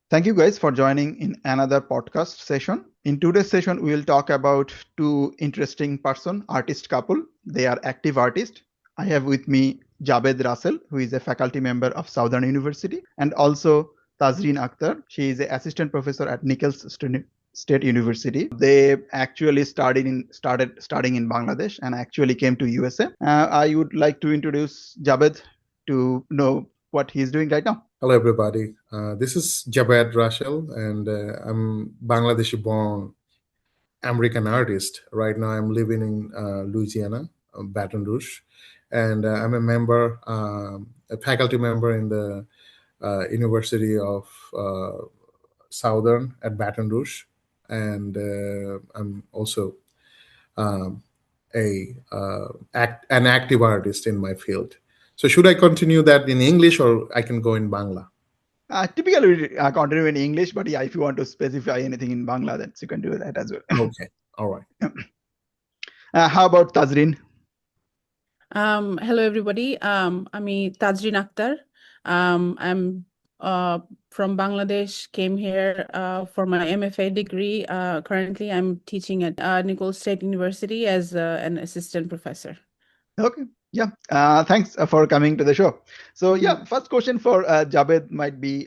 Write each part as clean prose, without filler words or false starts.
Thank you guys for joining in another podcast session. In today's session, we will talk about two interesting artist couple. They are active artists. I have with me Javed Russell, who is a faculty member of Southern University, and also Tajreen Akhtar. She is an assistant professor at Nichols State University. They actually started studying in Bangladesh and actually came to USA. I would like to introduce Javed to know what he's doing right now. Hello, everybody. This is Jabed Rachel, and I'm Bangladeshi-born American artist. Right now, I'm living in Louisiana, Baton Rouge, and I'm a faculty member in the University of Southern at Baton Rouge, and I'm also um, an active artist in my field. So, should I continue that in English, or I can go in Bangla? Typically, we continue in English, but yeah, if you want to specify anything in Bangla, then you can do that as well. Okay, all right. How about Tajreen? Hello, everybody. আমি Tajreen Akhtar. I'm from Bangladesh, came here for my MFA degree. Currently, I'm teaching at Nichols State University as an assistant professor. Okay. Yeah. Thanks for coming to the show. So yeah, first question for Javed might be,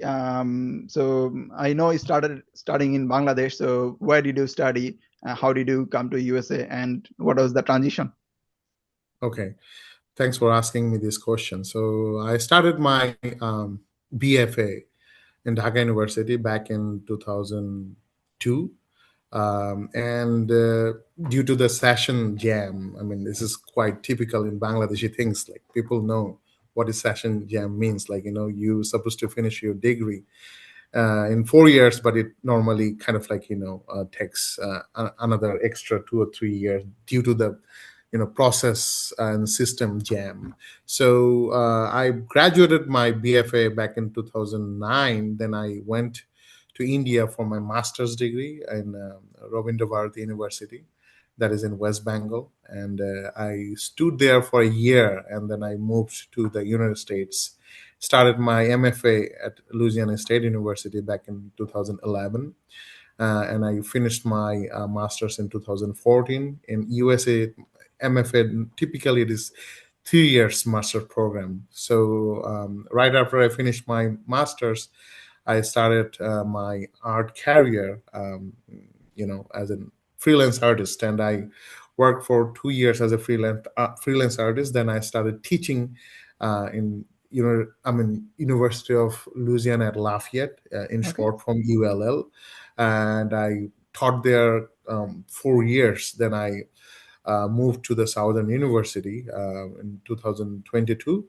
so I know you started studying in Bangladesh. So where did you study? How did you come to USA? And what was the transition? Okay, thanks for asking me this question. So I started my BFA in Dhaka University back in 2002. And due to the session jam, I mean, this is quite typical in Bangladeshi things. Like people know what is session jam means. Like, you're supposed to finish your degree in 4 years, but it normally kind of like, takes another extra 2 or 3 years due to the process and system jam. So I graduated my BFA back in 2009. Then I went to India for my master's degree in Rabindra Bharati University, that is in West Bengal. And I stood there for a year, and then I moved to the United States. Started my MFA at Louisiana State University back in 2011. And I finished my master's in 2014 in USA. MFA typically it is 3 years master program. So right after I finished my master's, I started my art career, as a freelance artist, and I worked for 2 years as a freelance artist. Then I started teaching in University of Louisiana at Lafayette, in short from ULL, and I taught there 4 years. Then I moved to the Southern University in 2022.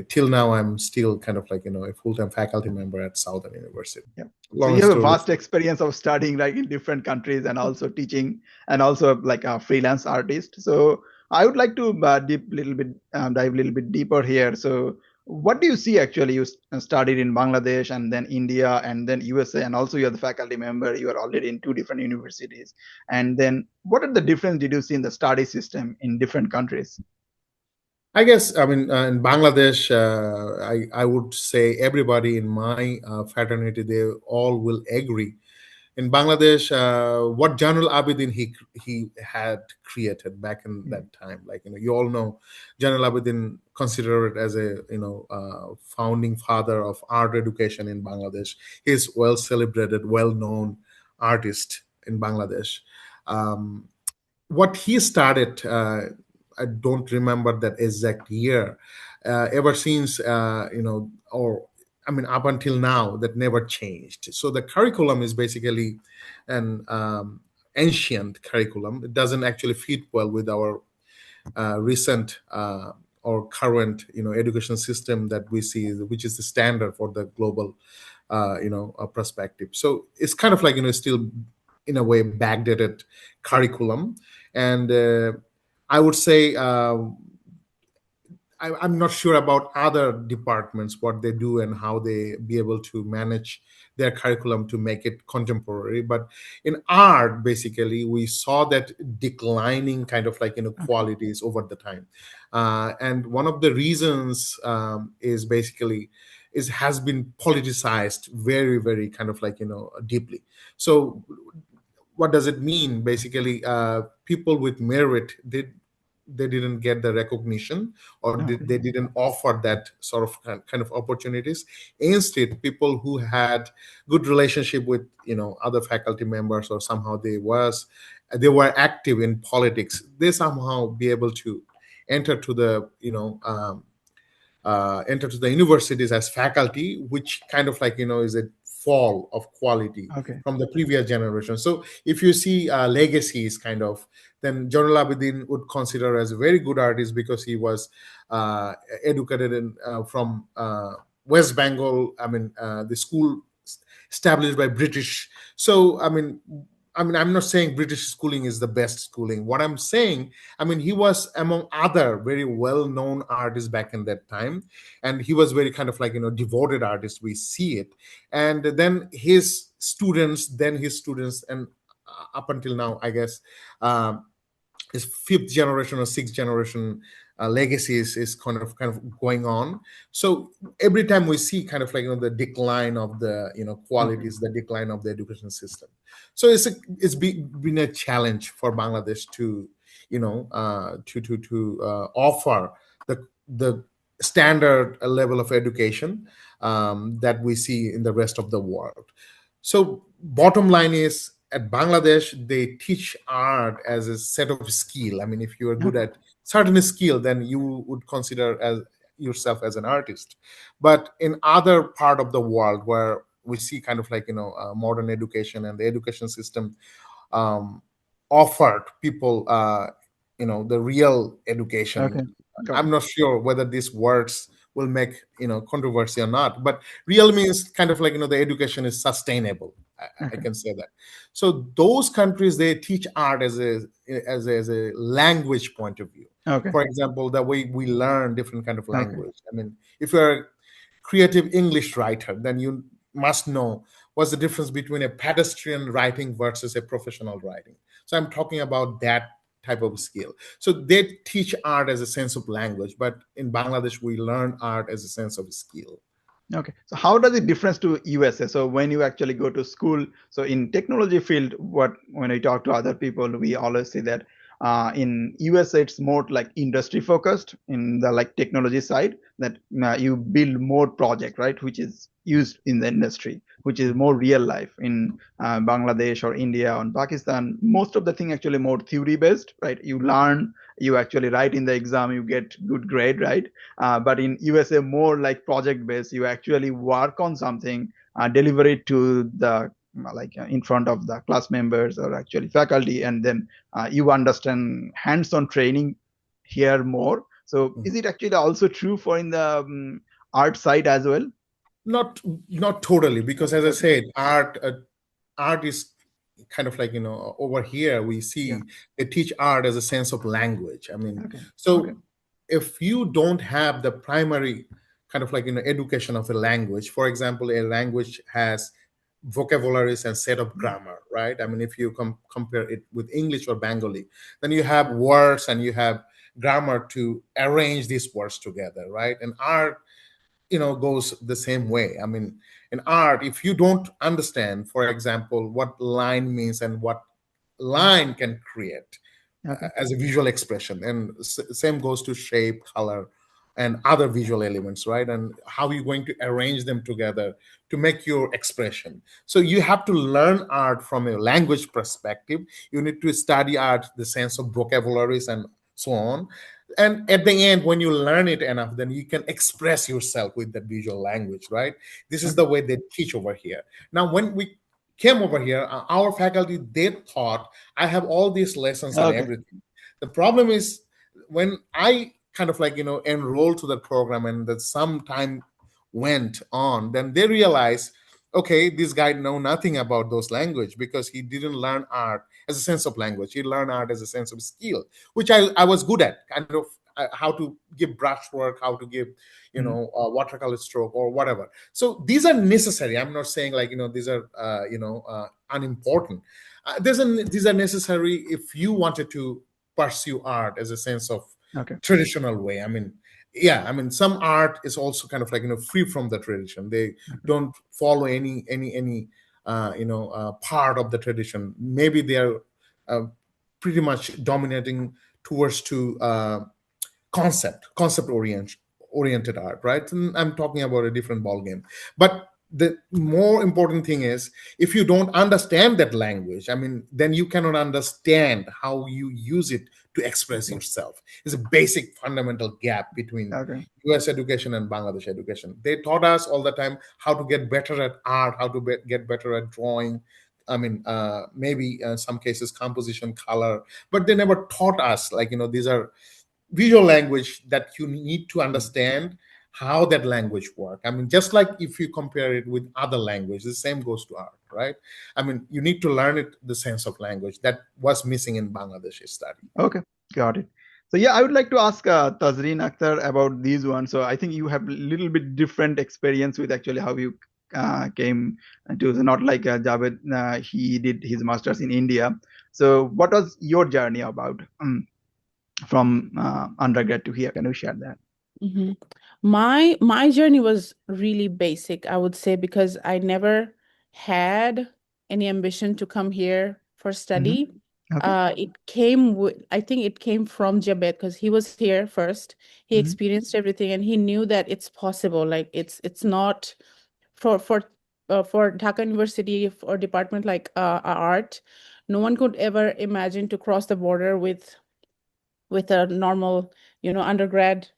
Till now, I'm still kind of like a full-time faculty member at Southern University. Yeah. So you have a vast experience of studying like in different countries and also teaching and also like a freelance artist. So I would like to dive a little bit deeper here. So what do you see actually? You studied in Bangladesh and then India and then USA, and also you're the faculty member. You are already in two different universities. And then what are the difference did you see in the study system in different countries? I guess, in Bangladesh, I would say everybody in my fraternity, they all will agree. In Bangladesh, what General Abidin he had created back in that time, like you all know, General Abidin considered as a founding father of art education in Bangladesh. He's well celebrated, well known artist in Bangladesh. What he started, I don't remember that exact year. Ever since, up until now, that never changed. So the curriculum is basically an ancient curriculum. It doesn't actually fit well with our recent or current, education system that we see, which is the standard for the global, perspective. So it's kind of like still in a way backdated curriculum, and I would say I'm not sure about other departments what they do and how they be able to manage their curriculum to make it contemporary. But in art, basically, we saw that declining kind of like qualities over the time, and one of the reasons is basically has been politicized very, very kind of like, deeply. So what does it mean? Basically, people with merit they didn't get the recognition, or Okay. they didn't offer that sort of kind of opportunities. Instead, people who had good relationship with other faculty members, or somehow they were active in politics, they somehow be able to enter to the enter to the universities as faculty, which kind of like is a fall of quality Okay. from the previous generation. So if you see legacies kind of, then Jonal Abidin would consider as a very good artist because he was uh, educated from West Bengal. I mean, the school established by British. So I'm not saying British schooling is the best schooling. What I'm saying, he was among other very well-known artists back in that time, and he was very kind of like devoted artist. We see it, and then his students, and up until now, I guess, um, his fifth generation or sixth generation legacy is kind of going on. So every time we see kind of like the decline of the Okay. qualities, the decline of the education system. So been a challenge for Bangladesh to offer the standard level of education that we see in the rest of the world. So bottom line is, at Bangladesh, they teach art as a set of skill. If you are good Okay. at certain skill, then you would consider as yourself as an artist. But in other part of the world where we see kind of like modern education, and the education system um, offered people the real education. Okay. Got I'm it. not sure whether these words will make controversy or not, but real means kind of like the education is sustainable. I Okay. can say that. So those countries, they teach art as a language point of view. Okay. For example, the way we learn different kind of Okay. language. If you're a creative English writer, then you must know what's the difference between a pedestrian writing versus a professional writing. So I'm talking about that type of skill. So they teach art as a sense of language, but in Bangladesh we learn art as a sense of skill. Okay. So how does it difference to USA? So when you actually go to school, so in technology field, when I talk to other people, we always say that in USA it's more like industry focused in the like technology side, that you build more project, right, which is used in the industry, which is more real life. In Bangladesh or India or Pakistan, most of the thing actually more theory based, right? You learn, you actually write in the exam, you get good grade, right? But in USA, more like project based. You actually work on something, deliver it to the in front of the class members or actually faculty, and then you understand hands-on training here more. So is it actually also true for in the art side as well? Not not totally, because as I Okay. said, art is kind of like over here we Yeah. see they teach art as a sense of language. Okay. Okay. So if you don't have the primary kind of like education of a language, for example, a language has vocabularies and set of grammar, right? If you compare it with English or Bengali, then you have words and you have grammar to arrange these words together, right? And art goes the same way. In art, if you don't understand, for example, what line means and what line can create Okay. as a visual expression, and same goes to shape, color, and other visual elements, right? And how you're going to arrange them together to make your expression. So you have to learn art from a language perspective. You need to study art, the sense of vocabularies and so on. And at the end, when you learn it enough, then you can express yourself with the visual language, right? This is Okay. the way they teach over here. Now when we came over here, our faculty, they thought I have all these lessons and Okay. everything. The problem is, when I kind of like enrolled to the program, and that some time went on, then they realized, okay, this guy know nothing about those language, because he didn't learn art as a sense of language. He learned art as a sense of skill, which I was good at, kind of how to give brushwork, how to give Mm. watercolor stroke or whatever. So these are necessary. I'm not saying like these are unimportant. These are necessary if you wanted to pursue art as a sense of Okay. traditional way. yeah, I mean, some art is also kind of like, free from the tradition. They don't follow any part of the tradition. Maybe they are uh, pretty much dominating towards to concept oriented art, right? And I'm talking about a different ball game. But the more important thing is, if you don't understand that language, I mean, then you cannot understand how you use it to express yourself. It's a basic fundamental gap between Okay. US education and Bangladesh education. They taught us all the time how to get better at art, how to get better at drawing. I mean, maybe some cases composition, color, but they never taught us, like, these are visual language that you need to understand how that language work. I mean, just like if you compare it with other language, the same goes to art, right? I mean, you need to learn it, the sense of language that was missing in Bangladesh study. Okay, got it. So yeah, I would like to ask Tajreen Akhtar about these ones. So I think you have a little bit different experience with actually how you came to, not like Javed, he did his masters in India. So what was your journey about from undergrad to here? Can you share that? Mm-hmm. My journey was really basic, I would say, because I never had any ambition to come here for study. Okay. I think it came from Jabed because he was here first. He experienced everything and he knew that it's possible. Like it's not for Dhaka University or department like art. No one could ever imagine to cross the border with a normal, undergrad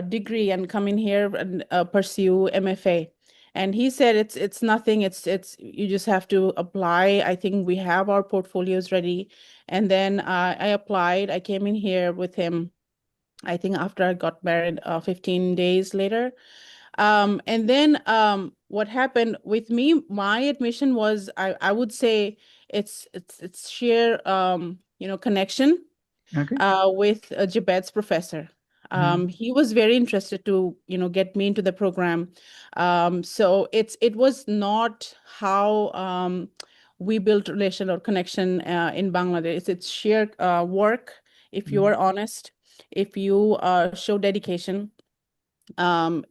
degree and come in here and pursue MFA. And he said it's nothing. It's you just have to apply. I think we have our portfolios ready. And then I applied. I came in here with him. I think after I got married, 15 days later. And then what happened with me, my admission was, I would say it's sheer connection Okay. with Jabed's professor. He was very interested to, get me into the program. So it was not how we built relation or connection in Bangladesh. It's sheer work. If you are honest, if you show dedication,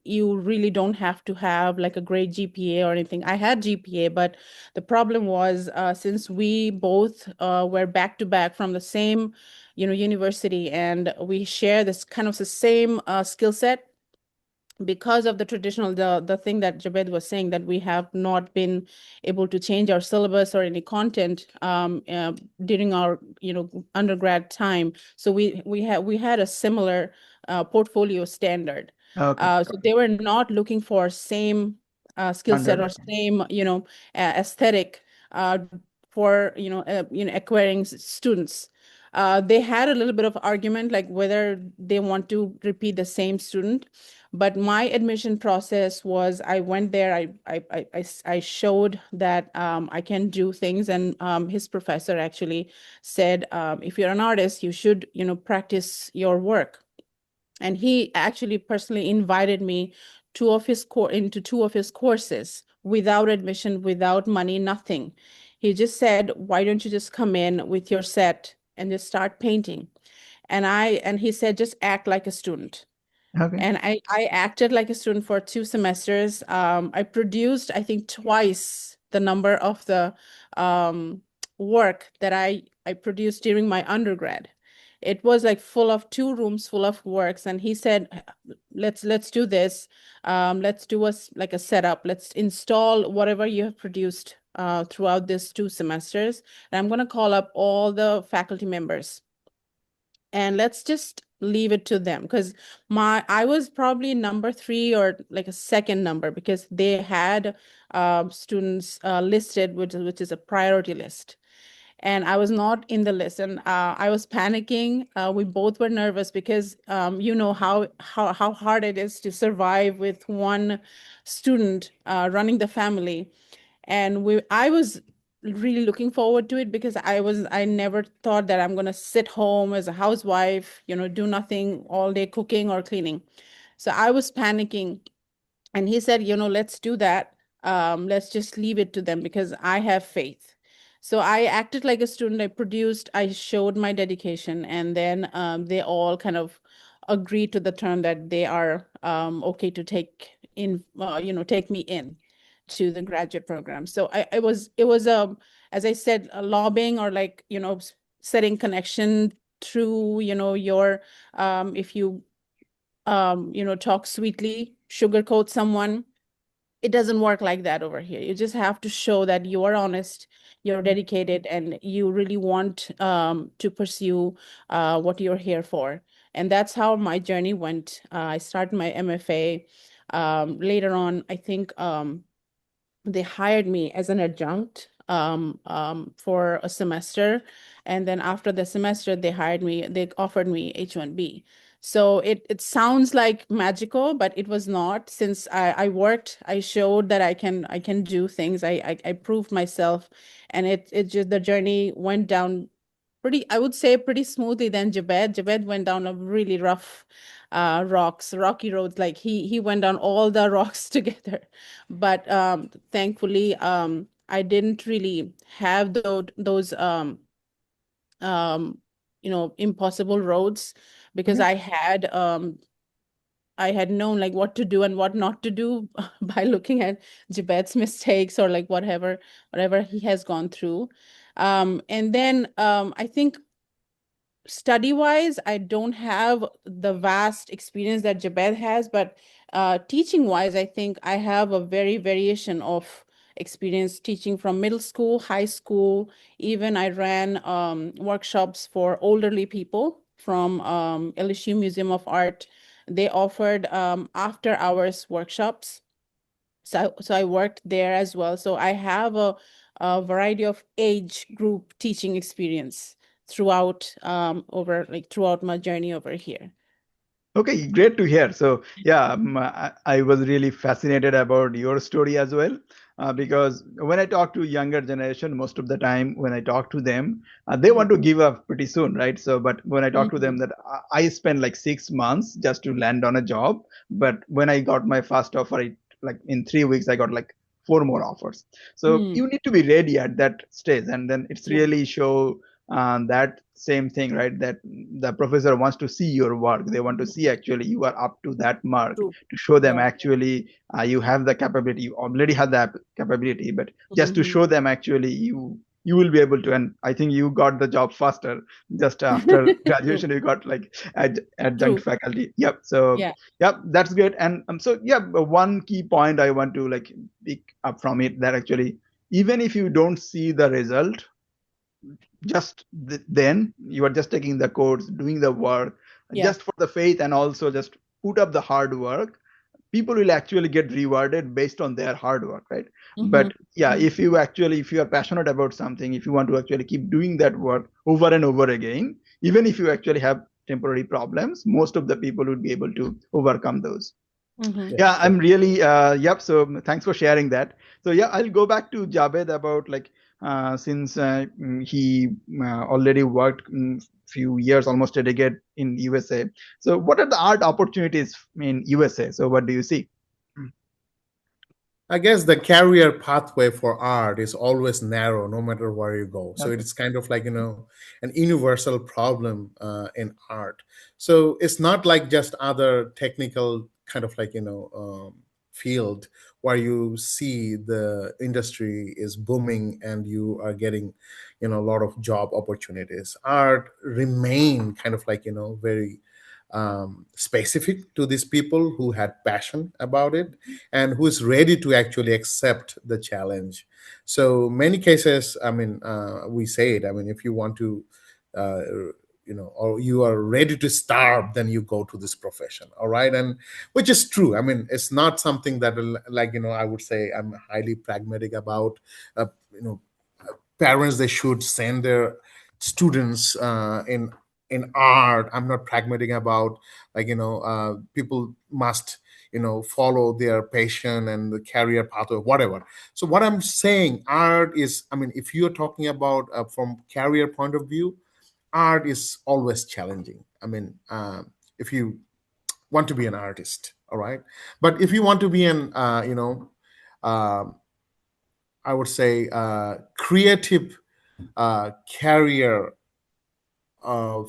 you really don't have to have like a great GPA or anything. I had GPA, but the problem was since we both were back to back from the same, university, and we share this kind of the same skill set, because of the traditional, the thing that Jabed was saying, that we have not been able to change our syllabus or any content during our undergrad time. So we had a similar portfolio standard. Okay. So they were not looking for same skill set or Understood. same aesthetic for acquiring students. They had a little bit of argument like whether they want to repeat the same student. But my admission process was, I went there, I showed that I can do things, and his professor actually said, if you're an artist, you should, practice your work. And he actually personally invited me into two of his courses without admission, without money, nothing. He just said, why don't you just come in with your set and just start painting? And he said, just act like a student. Okay. And I acted like a student for 2 semesters. I produced, I think, twice the number of the work that I produced during my undergrad. It was like full of 2 rooms full of works. And he said, let's do this. Let's do like a setup. Let's install whatever you have produced throughout these 2 semesters. And I'm going to call up all the faculty members and let's just leave it to them, because I was probably number 3 or like a second number, because they had students listed, which is a priority list, and I was not in the list, and I was panicking. We both were nervous because you know how hard it is to survive with one student running the family. And I was really looking forward to it, because I never thought that I'm going to sit home as a housewife, do nothing all day, cooking or cleaning. So I was panicking, and he said, let's do that. Let's just leave it to them, because I have faith. So I acted like a student. I produced, I showed my dedication, and then they all kind of agree to the term that they are okay to take me in to the graduate program. So it was as I said, a lobbying, or like, setting connection through, your if you talk sweetly, sugarcoat someone. It doesn't work like that over here. You just have to show that you are honest, you're dedicated, and you really want to pursue what you're here for. And that's how my journey went. I started my MFA. Later on, I think they hired me as an adjunct for a semester. And then after the semester, they offered me H-1B. So it sounds like magical, but it was not. Since I worked, I showed that I can do things. I proved myself, and it just, the journey went down I would say pretty smoothly than Jabed. Jabed went down a really rough rocky roads. Like he went down all the rocks together. But thankfully, I didn't really have those impossible roads, because I had known like what to do and what not to do by looking at Jabet's mistakes, or like whatever he has gone through. And then I think study wise, I don't have the vast experience that Jabed has, but teaching wise, I think I have a very variation of experience teaching from middle school, high school. Even I ran workshops for elderly people from LSU Museum of Art. They offered after hours workshops. So I worked there as well. So I have a variety of age group teaching experience throughout my journey over here. Okay, great to hear. So, yeah, I was really fascinated about your story as well, because when I talk to younger generation, most of the time when I talk to them, they want to give up pretty soon, right? So, but when I talk to them, Mhm. that I spent like 6 months just to land on a job, but when I got my first offer, like in 3 weeks, I got like four more offers. So Mm. you need to be ready at that stage, and then it's Yeah, really show that same thing, right? That the professor wants to see your work. They want to see actually you are up to that mark, true. to show them Yeah. actually you have the capability. You already have that capability, but just to Mhm. show them actually you will be able to. And I think you got the job faster. Just after True. graduation, you got like adjunct True. faculty. Yep. So Yeah. yep, that's great. And so yeah, but one key point I want to like pick up from it, that actually even if you don't see the result just then, you are just taking the course, doing the work Yeah. just for the faith, and also just put up the hard work. People will actually get rewarded based on their hard work, right? Mhm. But yeah, Mhm. if you are passionate about something, if you want to actually keep doing that work over and over again, even if you actually have temporary problems, most of the people would be able to overcome those. Mhm. Yeah, Yes, I'm really yep. So thanks for sharing that. So yeah, I'll go back to Javed about like since he already worked few years, almost a decade in USA. So what are the art opportunities in USA? So what do you see? I guess the career pathway for art is always narrow, no matter where you go. So Okay. it's kind of like, an universal problem in art. So it's not like just other technical kind of like, field where you see the industry is booming and you are getting, a lot of job opportunities. Art remain kind of like, very specific to these people who had passion about it and who is ready to actually accept the challenge. So many cases, I mean, we say it, I mean, if you want to uh, or you are ready to starve, then you go to this profession, all right? And which is true. I mean, it's not something that like, I would say I'm highly pragmatic about. uh, you know Parents, they should send their students in art. I'm not pragmatic about, like, people must, follow their passion and the career path or whatever. So what I'm saying, art is, I mean, if you're talking about from career point of view, art is always challenging. I mean, if you want to be an artist, all right, but if you want to be an um I would say creative career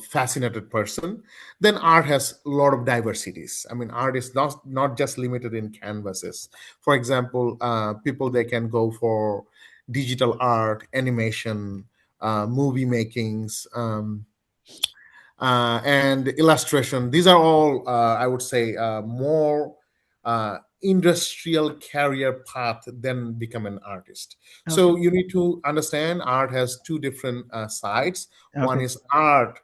fascinated person, then art has a lot of diversities. I mean, art is not just limited in canvases. For example, people, they can go for digital art, animation, movie makings, and illustration. These are all, I would say, more industrial career path than become an artist. Okay. So you need to understand art has two different sides. One Okay. is art,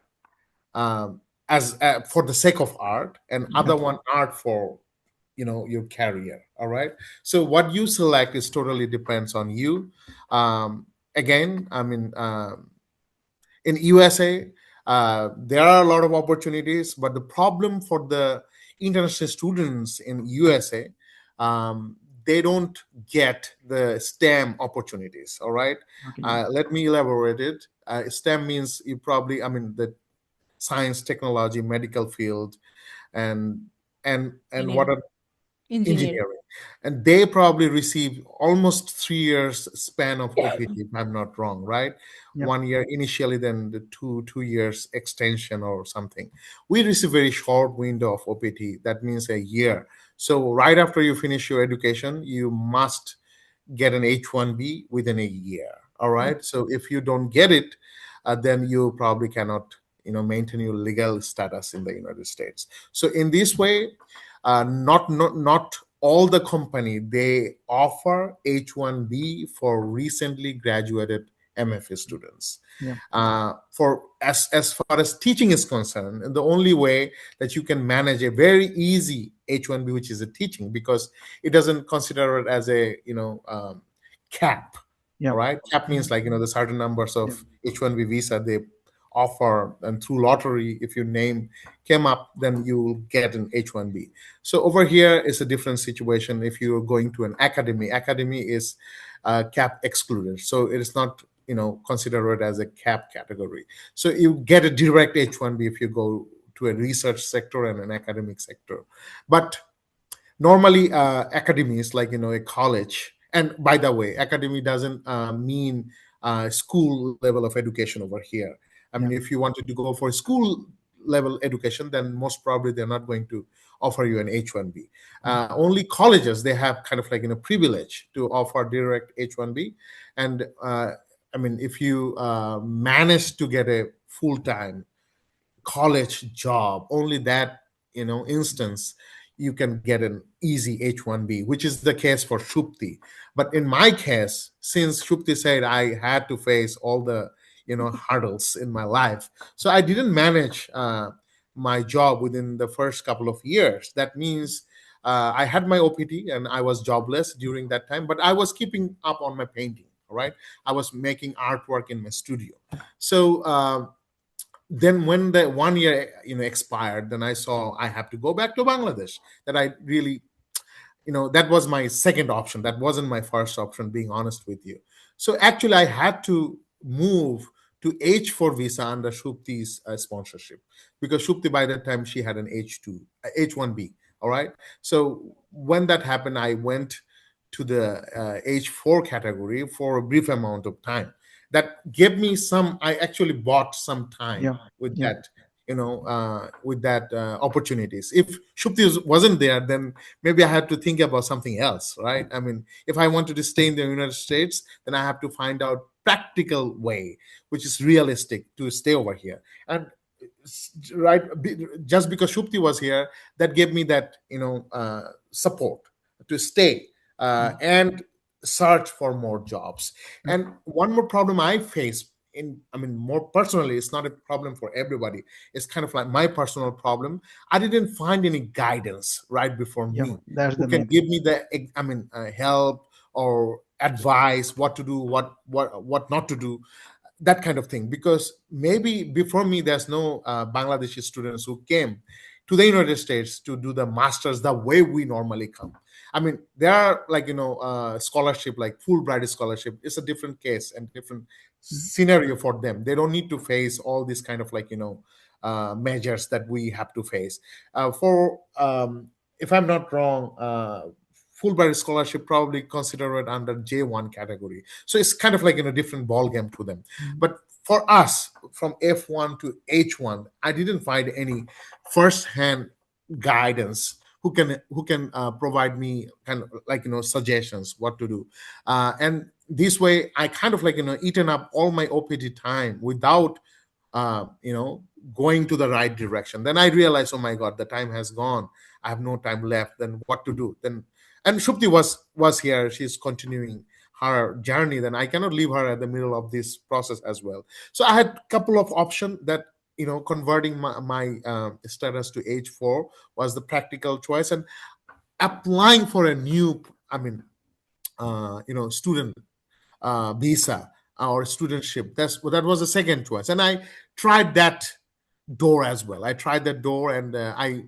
as for the sake of art, and Yeah. other one art for your career. All right. So what you select is totally depends on you. Again, I mean, in USA, there are a lot of opportunities, but the problem for the international students in USA, um, they don't get the STEM opportunities. All right. Okay. Yeah. Let me elaborate it. STEM means, you probably, I mean, the science, technology, medical field, and and what are Engineering. engineering, and they probably receive almost 3 years span of OPT, if I'm not wrong, right? Yeah. 1 year initially, then the two years extension or something. We receive very short window of OPT. That means a year. So right after you finish your education, you must get an H1B within a year. All right. So if you don't get it, then you probably cannot, maintain your legal status in the United States. So in this way, not all the company, they offer H1B for recently graduated MFA students. Yeah. For as far as teaching is concerned, the only way that you can manage a very easy H1B, which is a teaching, because it doesn't consider it as a cap. Yeah. All right, cap means, like, the certain numbers Yeah. of H1B visa they offer, and through lottery, if your name came up, then you will get an H1B. So over here is a different situation. If you're going to an academy is cap excluded, so it is not considered as a cap category. So you get a direct H1B if you go to a research sector and an academic sector. But normally, academy is like a college. And by the way, academy doesn't mean school level of education over here. I Yeah. mean, if you wanted to go for school level education, then most probably they're not going to offer you an H1B. Yeah. Only colleges, they have kind of like privilege to offer direct H1B. And I mean, if you manage to get a full-time college job, only that instance, you can get an easy H1B, which is the case for Shupti. But in my case, since Shupti said I had to face all the hurdles in my life, so I didn't manage my job within the first couple of years. That means I had my OPT and I was jobless during that time, but I was keeping up on my painting. All right, I was making artwork in my studio. So then when the 1 year expired, then I saw I have to go back to Bangladesh. That I really, that was my second option. That wasn't my first option, being honest with you. So actually I had to move to H4 visa under Shupti's sponsorship, because Shupti, by that time, she had an H2 H1B. All right. So when that happened, I went to the H4 category for a brief amount of time. That gave me some, I actually bought some time Yeah. with Yeah. that, with that opportunities. If Shupti wasn't there, then maybe I had to think about something else, right? I mean, if I wanted to stay in the United States, then I have to find out practical way, which is realistic to stay over here. And right, just because Shupti was here, that gave me that support to stay and search for more jobs. Yeah. And one more problem I face, I mean, more personally, it's not a problem for everybody. It's kind of like my personal problem. I didn't find any guidance right before Yeah. me That's who the can main. give me the, I mean, help or advice, what to do, what not to do, that kind of thing. Because maybe before me, there's no Bangladeshi students who came to the United States to do the masters the way we normally come. I mean, there are, like, scholarship, like Fulbright scholarship. It's a different case and different Mhm. scenario for them. They don't need to face all these kind of, like, measures that we have to face. For If I'm not wrong, Fulbright scholarship probably consider it under J1 category. So it's kind of like different ball game to them. Mhm. But for us from F1 to H1, I didn't find any first-hand guidance who can provide me kind of like suggestions what to do, and this way I kind of like eaten up all my OPT time without uh, you know going to the right direction. Then I realized, oh my god, the time has gone, I have no time left, then what to do then. And Shupti was here, she's continuing her journey, then I cannot leave her at the middle of this process as well. So I had a couple of options that converting my status to H4 was the practical choice, and applying for a new, I mean, student visa or studentship. That was the second choice, and I tried that door as well. I tried that door, and I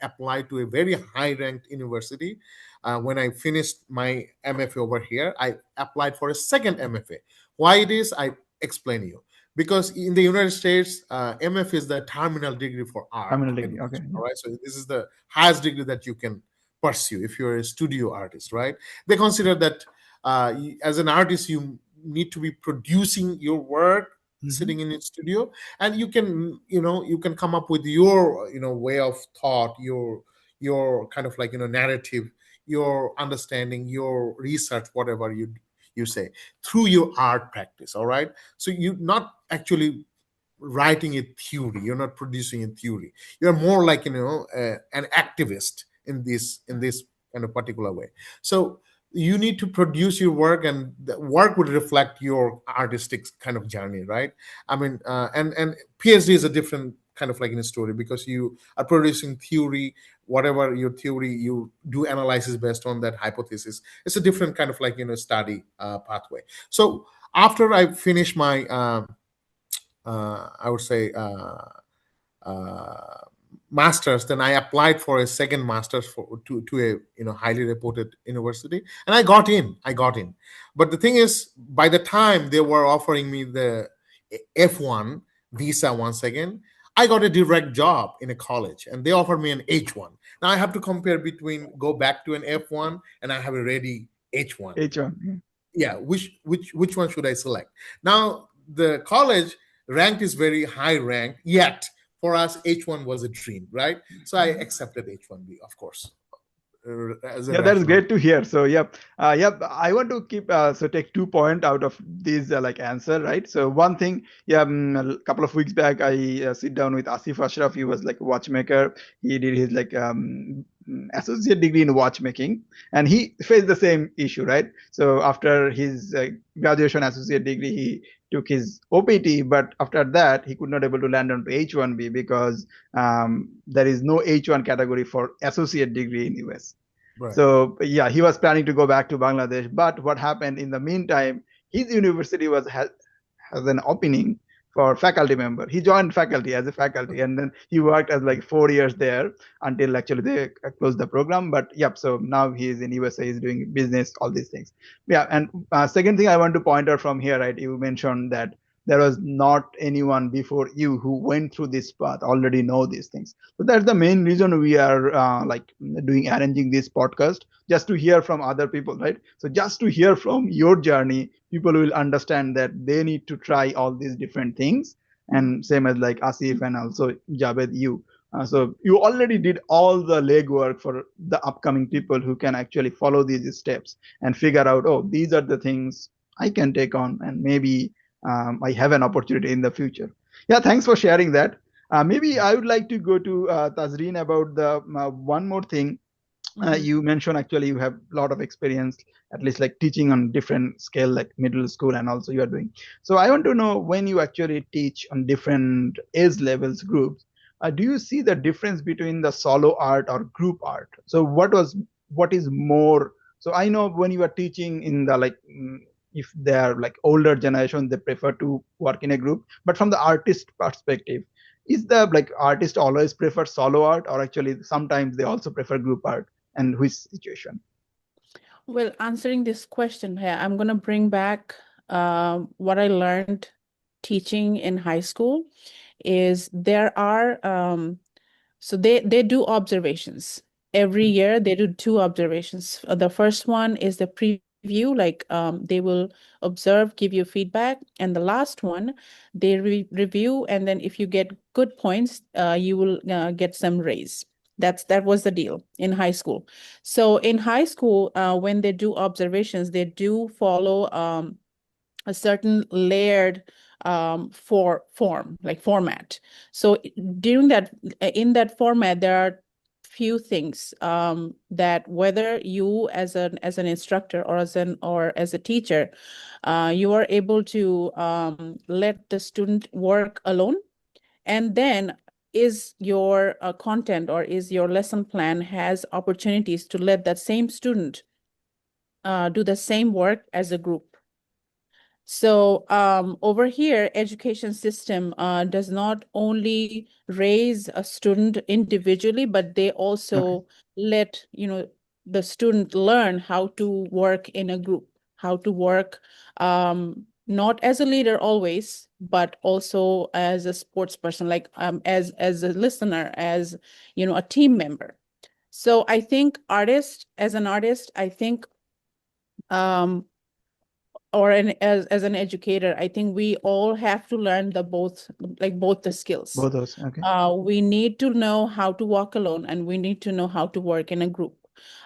applied to a very high ranked university. When I finished my MFA over here, I applied for a second MFA. Why it is, I explain you. Because in the United States, MFA is the terminal degree for art Terminal degree. Okay. education. All right, so this is the highest degree that you can pursue if you're a studio artist, right? They consider that as an artist, you need to be producing your work sitting in a studio, and you can come up with your way of thought, your kind of like narrative, your understanding, your research, whatever you say, through your art practice. All right, so you're not actually writing a theory, you're not producing a theory, you're more like an activist in this kind of particular way. So you need to produce your work, and the work would reflect your artistic kind of journey, right? I mean, and PhD is a different kind of like in a story, because you are producing theory, whatever your theory, you do analysis based on that hypothesis. It's a different kind of like study pathway. So after I finish my I would say uh, masters, then I applied for a second masters to a highly reputed university, and I got in. But the thing is, by the time they were offering me the F1 visa once again, I got a direct job in a college, and they offered me an H1. Now I have to compare between go back to an F1, and I have a ready H1. H1. Yeah, which one should I select? Now the college ranked is very high ranked, yet for us H1 was a dream, right? So I accepted H1B, of course, as a Yeah, that's rational. great to hear. So, I want to keep take 2 point out of these like answer, right? So one thing, a couple of weeks back, I sit down with Asif Ashraf. He was like a watchmaker. He did his like associate degree in watchmaking, and he faced the same issue, right? So after his graduation associate degree, he took his OPT, but after that, he could not able to land on to H1B because there is no H1 category for associate degree in US. Right. So yeah, he was planning to go back to Bangladesh, but what happened in the meantime? His university has an opening for faculty member. He joined faculty as a faculty, and then he worked as like 4 years there until actually they closed the program. But yep, so now he's in USA, he's doing business, all these things. Yeah, and second thing I want to point out from here, right? You mentioned that there was not anyone before you who went through this path already know these things. So that's the main reason we are like doing arranging this podcast, just to hear from other people, right? So just to hear from your journey, people will understand that they need to try all these different things. And same as like Asif and also Javed, you. So you already did all the legwork for the upcoming people who can actually follow these steps and figure out, oh, these are the things I can take on, and maybe I have an opportunity in the future. Yeah, thanks for sharing that. Maybe I would like to go to Tajreen about the one more thing. You mentioned actually you have a lot of experience, at least like teaching on different scale, like middle school, and also you are doing. So I want to know, when you actually teach on different age levels groups, do you see the difference between the solo art or group art? So what is more? So I know when you are teaching in the like if they are like older generation, they prefer to work in a group. But from the artist perspective, is the like artist always prefer solo art, or actually sometimes they also prefer group art, and which situation? Well, answering this question, I'm going to bring back what I learned teaching in high school. Is there are so they do observations every year. They do two observations. The first one is the previous review, like they will observe, give you feedback, and the last one, they review, and then if you get good points, you will get some raise. That was the deal in high school. So in high school, when they do observations, they do follow a certain layered format. So during that in that format, there are few things that whether you as an instructor or as a teacher, you are able to let the student work alone, and then is your content or is your lesson plan has opportunities to let that same student do the same work as a group. So over here, education system does not only raise a student individually, but they Okay. also let the student learn how to work in a group, how to work not as a leader always, but also as a sports person, like as a listener, as a team member. So I think as an artist, I think um, or as an educator, I think we all have to learn both the skills. Both those. Okay. We need to know how to walk alone, and we need to know how to work in a group.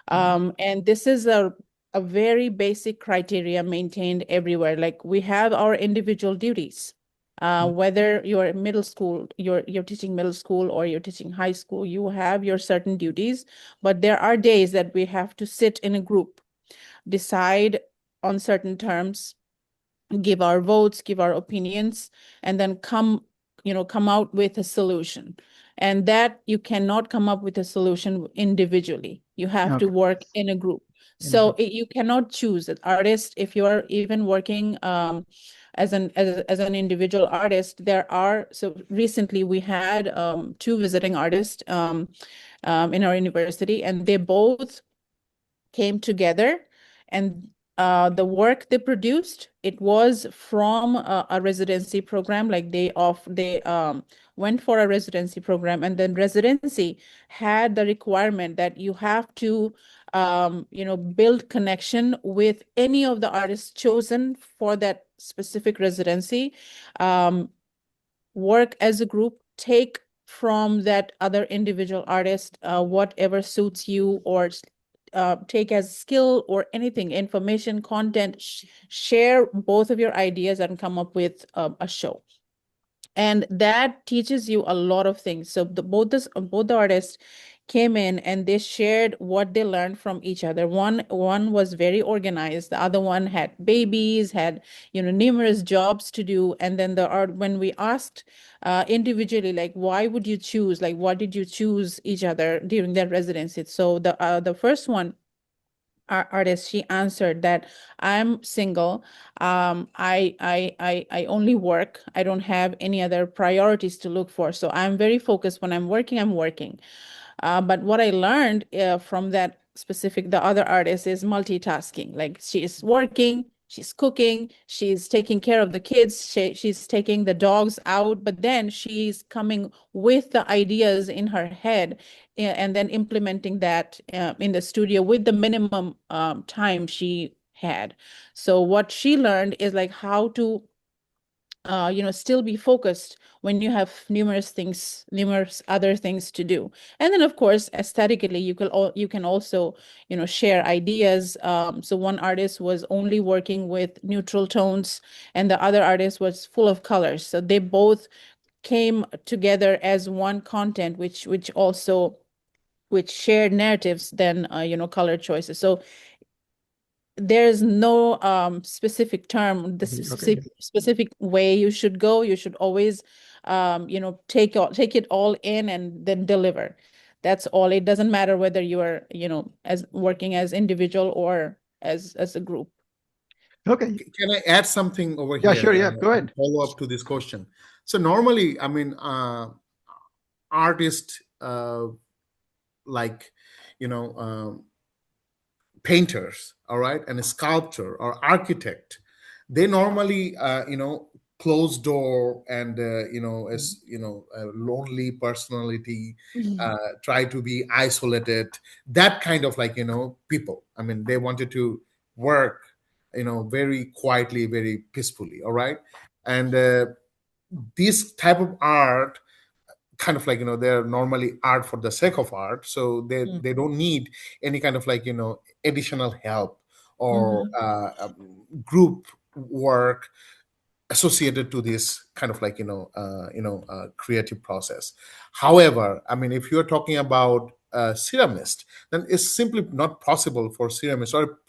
And this is a very basic criteria maintained everywhere. Like we have our individual duties. Whether you're middle school, you're teaching middle school or you're teaching high school, you have your certain duties, but there are days that we have to sit in a group, decide on certain terms, give our votes, give our opinions, and then come out with a solution. And that you cannot come up with a solution individually. You have to Okay. work in a group. In a So group. you cannot choose an artist if you are even working as an individual artist. So recently we had two visiting artists in our university, and they both came together, and the work they produced, it was from a residency program. Like they went for a residency program, and then residency had the requirement that you have to build connection with any of the artists chosen for that specific residency, um, work as a group, take from that other individual artist whatever suits you, or take as skill or anything, information, content, share both of your ideas and come up with a show. And that teaches you a lot of things. So both the artists came in and they shared what they learned from each other. One was very organized, the other one had babies, had numerous jobs to do. And then the art, when we asked individually, like, why would you choose, like, what did you choose each other during their residency? So the first one, our artist, she answered that I'm single. I only work. I don't have any other priorities to look for. So I'm very focused. When I'm working, I'm working. But what I learned from that specific, the other artist, is multitasking. Like she is working, she's cooking, she's taking care of the kids, she's taking the dogs out, but then she's coming with the ideas in her head, and then implementing that in the studio with the minimum time she had. So what she learned is like how to still be focused when you have numerous other things to do. And then, of course, aesthetically, you can also, share ideas. So one artist was only working with neutral tones, and the other artist was full of colors. So they both came together as one content, which shared narratives than color choices. So there's no specific term, the Okay. specific way you should go. You should always take it all in and then deliver. That's all. It doesn't matter whether you are as working as individual or as a group. Okay. Can I add something over Yeah, sure. here? Yeah, go ahead. Follow up to this question. So normally, I mean, artists like painters, all right, and a sculptor or architect, they normally closed door and as a lonely personality, Mhm. try to be isolated, that kind of like people. I mean, they wanted to work very quietly, very peacefully. All right. And this type of art kind of they're normally art for the sake of art, so they don't need any kind of additional help or group work associated to this kind of creative process. However, I mean, if you're talking about ceramist, then it's simply not possible for ceramists or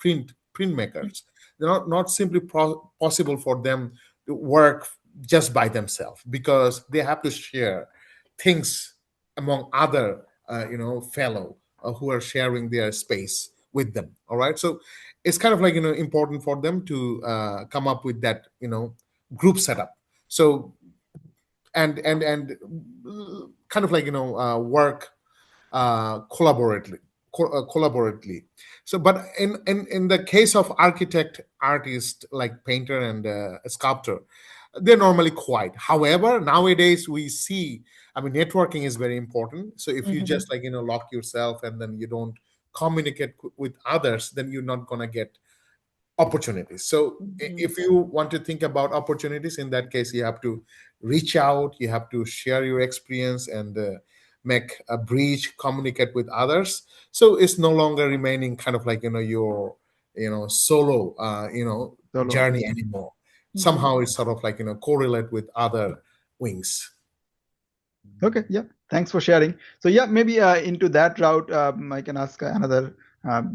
printmakers. They're not simply possible for them to work just by themselves, because they have to share things among other fellow who are sharing their space with them. All right, so it's kind of important for them to come up with that group setup. So and kind of work collaboratively. So but in the case of architect, artist, like painter and sculptor, they're normally quiet. However, nowadays we see, I mean, networking is very important. So if you just lock yourself and then you don't communicate with others, then you're not going to get opportunities. So if you want to think about opportunities, in that case you have to reach out, you have to share your experience and make a bridge, communicate with others. So it's no longer remaining kind of your solo Solo. journey anymore. Somehow it's sort of correlate with other wings. Okay, yeah, thanks for sharing. So yeah, maybe into that route, I can ask another,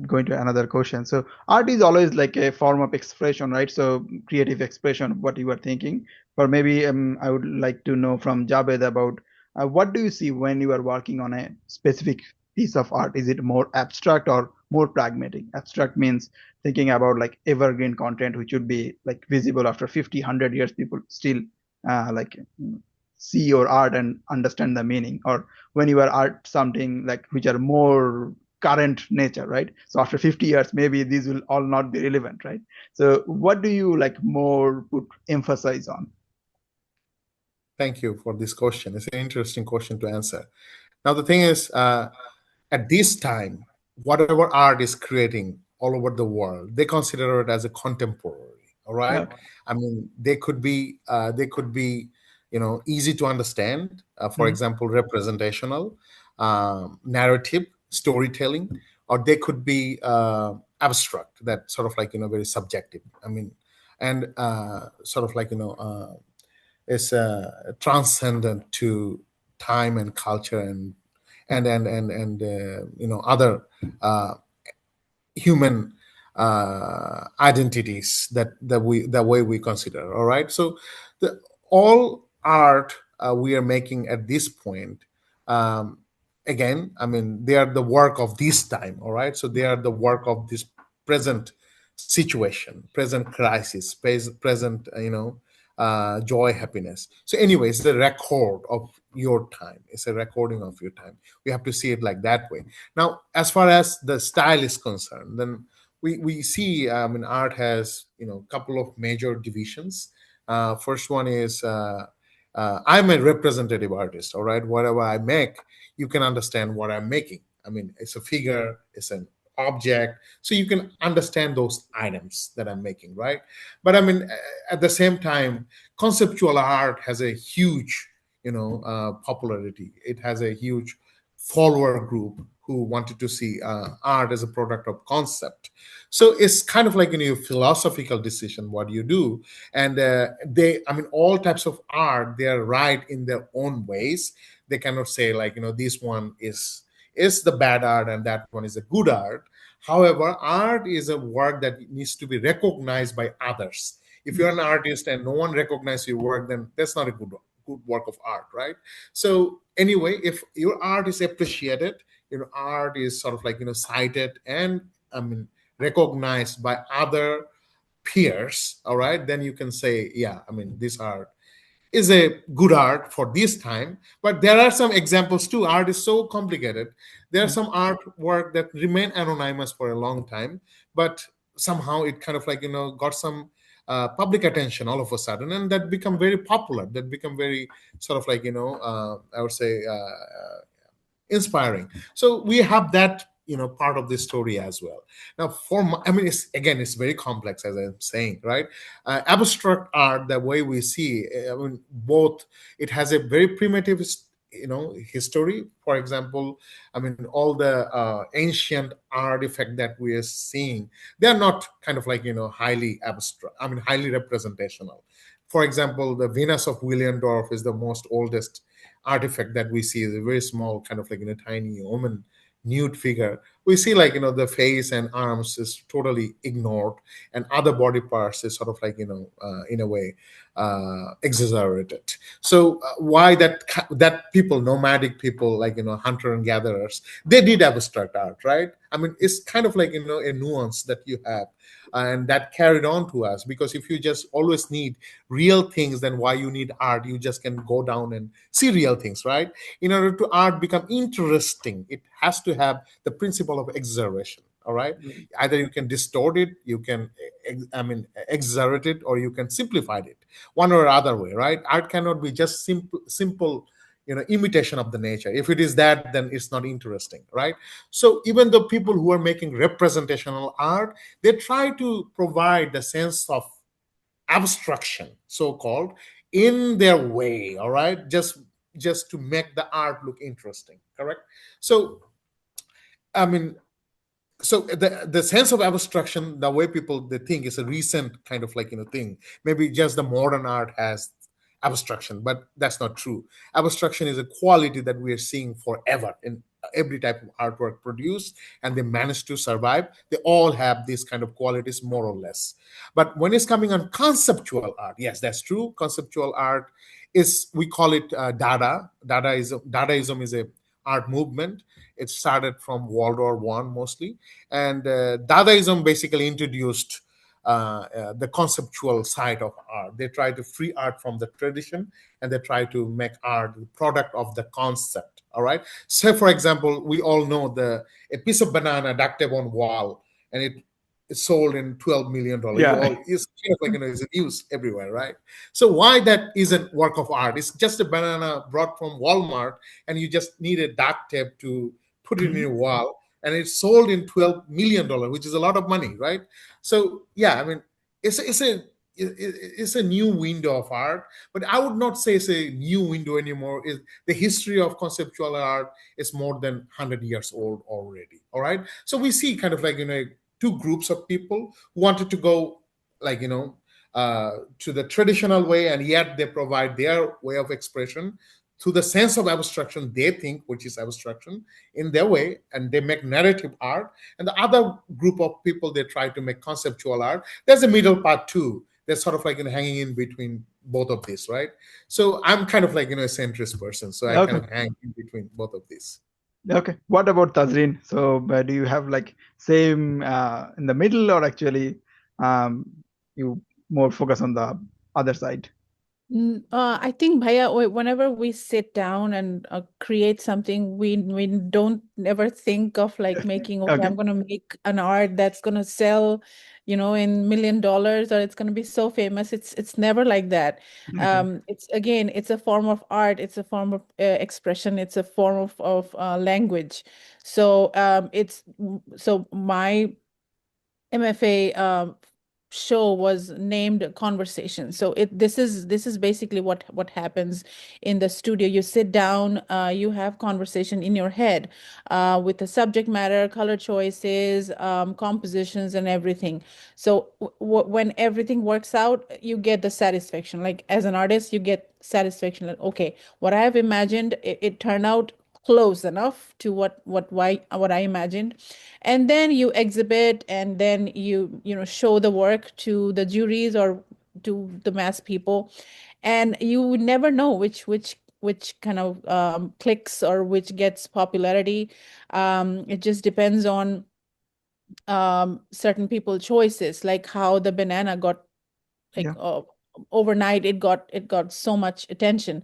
going to another question. So art is always like a form of expression, right? So creative expression of what you are thinking. But maybe I would like to know from Javed about what do you see when you are working on a specific piece of art? Is it more abstract or more pragmatic? Abstract means thinking about like evergreen content, which would be like visible after 50, 100 years, people still like see your art and understand the meaning. Or when you are art something like which are more current nature, right? So after 50 years maybe these will all not be relevant, right? So what do you like more put emphasize on? Thank you for this question. It's an interesting question to answer. Now the thing is, at this time, whatever art is creating all over the world, they consider it as a contemporary. All right. Okay. I mean, they could be easy to understand. For example, representational, narrative, storytelling, or they could be abstract, that sort of very subjective. I mean, and sort of is transcendent to time and culture and other human identities that way we consider. All right, so the all art we are making at this point, um, again, I mean, they are the work of this time. All right, so they are the work of this present situation, present crisis, present joy, happiness. So anyway, it's the record of your time. It's a recording of your time. We have to see it like that way. Now, as far as the style is concerned, then we see, I mean, art has a couple of major divisions. First one is I'm a representative artist. All right, whatever I make, you can understand what I'm making. I mean, it's a figure, it's an object, so you can understand those items that I'm making, right? But I mean, at the same time, conceptual art has a huge popularity. It has a huge follower group who wanted to see art as a product of concept. So it's kind of like a philosophical decision what you do. And I mean, all types of art, they are right in their own ways. They cannot say like this one is the bad art and that one is a good art. However, art is a work that needs to be recognized by others. If you're an artist and no one recognizes your work, then that's not a good work of art, right? So anyway, if your art is appreciated, your art is sort of cited and, I mean, recognized by other peers, all right, then you can say, yeah, I mean, this art is a good art for this time. But there are some examples too. Art is so complicated. There are some artwork that remain anonymous for a long time, but somehow it kind of got some public attention all of a sudden, and that become very popular, that become very sort of I would say inspiring. So we have that part of the story as well. Now it's very complex, as I'm saying, right? Abstract art, the way we see, both, it has a very primitive history. For example, all the ancient artifact that we are seeing, they are not kind of like highly abstract, highly representational. For example, the Venus of Willendorf is the most oldest artifact that we see. Is a very small, kind of like tiny woman nude figure. We see like the face and arms is totally ignored, and other body parts is sort of like in a way exaggerated. So why that people, nomadic people, like hunter and gatherers, they did abstract art, right? It's kind of like a nuance that you have, and that carried on to us. Because if you just always need real things, then why you need art? You just can go down and see real things, right? In order to art become interesting, it has to have the principle of exaggeration. All right, either you can distort it, you can exaggerate it, or you can simplify it, one or other way, right? Art cannot be just simple imitation of the nature. If it is that, then it's not interesting, right? So even the people who are making representational art, they try to provide the sense of abstraction, so called, in their way, all right, just to make the art look interesting, correct? So i mean so the sense of abstraction, the way people they think, is a recent kind of like thing. Maybe just the modern art has abstraction, but that's not true. Abstraction is a quality that we are seeing forever in every type of artwork produced, and they manage to survive. They all have these kind of qualities, more or less. But when it's coming on conceptual art, yes, that's true. Conceptual art is, we call it Dadaism is a art movement. It started from World War One mostly, and Dadaism basically introduced the conceptual side of art. They try to free art from the tradition, and they try to make art the product of the concept. All right. So, for example, we all know a piece of banana duct tape on wall, and it's sold in $12 million. You Yeah. all is kind of like is in use everywhere, right? So why that isn't work of art? It's just a banana brought from Walmart, and you just need a duct tape to put it in your wall, and it's sold in $12 million, which is a lot of money, right? So yeah, it's a new window of art, but I would not say it's a new window anymore. The history of conceptual art is more than 100 years old already. All right, so we see kind of like two groups of people who wanted to go like to the traditional way, and yet they provide their way of expression to the sense of abstraction they think, which is abstraction, in their way, and they make narrative art. And the other group of people, they try to make conceptual art. There's a middle part too. They're sort of like hanging in between both of these, right? So I'm kind of like a centrist person, so I kind Okay. of hang in between both of these. Okay. What about Tajreen? So, do you have like same in the middle, or actually um, you more focus on the other side? I think, Bhaiya, whenever we sit down and create something, we don't never think of like making, okay, Okay. I'm gonna make an art that's gonna sell, in $1 million, or it's gonna be so famous. It's never like that. Okay. It's a form of art. It's a form of expression. It's a form of language. So so my MFA show was named Conversation. So this is basically what happens in the studio. You sit down, you have conversation in your head with the subject matter, color choices, compositions, and everything. So when everything works out, you get the satisfaction. Like as an artist, you get satisfaction. Like, okay, what I have imagined, it turned out close enough to what I imagined, and then you exhibit, and then you show the work to the juries or to the mass people, and you would never know which kind of clicks or which gets popularity. It just depends on certain people choices, like how the banana got like Yeah. overnight it got so much attention.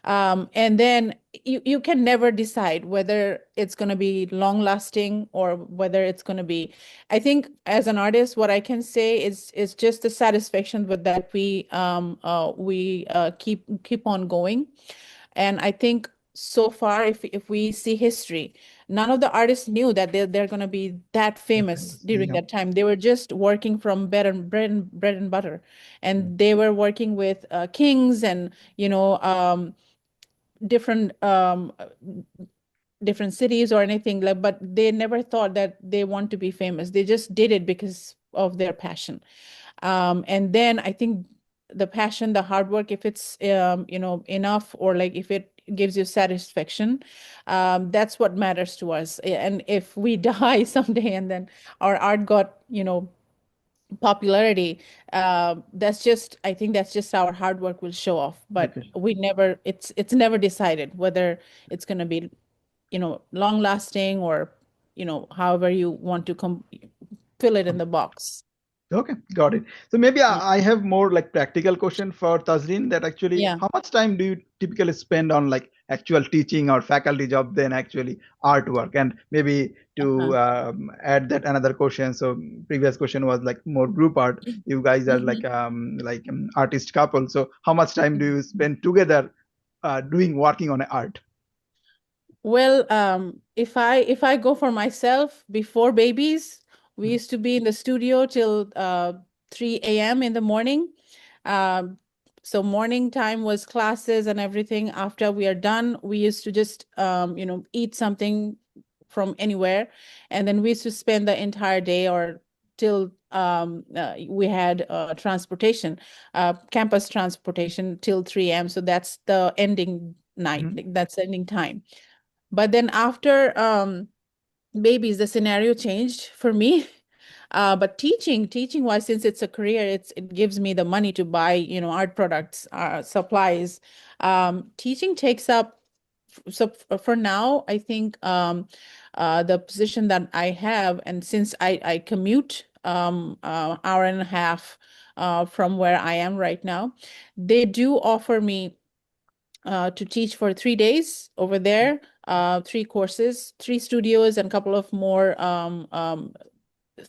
And then you can never decide whether it's going to be long lasting or whether it's going to be. I think as an artist, what I can say is just the satisfaction with that we keep on going. And I think so far, if we see history, none of the artists knew that they're going to be that famous during Yeah. that time. They were just working from bread and butter, and they were working with kings and different different cities or anything like, but they never thought that they want to be famous. They just did it because of their passion. And then I think the passion, the hard work, if it's enough, or like if it gives you satisfaction, that's what matters to us. And if we die someday and then our art got popularity, I think that's just our hard work will show off. But Okay. we never, it's never decided whether it's going to be long lasting, or however you want to fill it in the box. Okay, got it. So maybe Yeah. I have more like practical question for Tajreen, that actually Yeah. how much time do you typically spend on like actual teaching or faculty job than actually artwork? And maybe to add that another question. So previous question was like more group art. You guys are Mhm. like artist couple. So how much time do you spend together working on art? Well, if I go for myself, before babies, we used to be in the studio till 3 a.m. in the morning. Um, so morning time was classes and everything. After we are done, we used to just eat something from anywhere, and then we used to spend the entire day, or till we had transportation, campus transportation till 3 a.m. So that's the ending night. Mhm. Like, that's the ending time. But then after babies, the scenario changed for me. But teaching wise, since it's a career, it gives me the money to buy, art products, supplies. Teaching takes up, so for now, I think the position that I have, and since I commute hour and a half from where I am right now, they do offer me to teach for 3 days over there, 3 courses, 3 studios, and a couple of more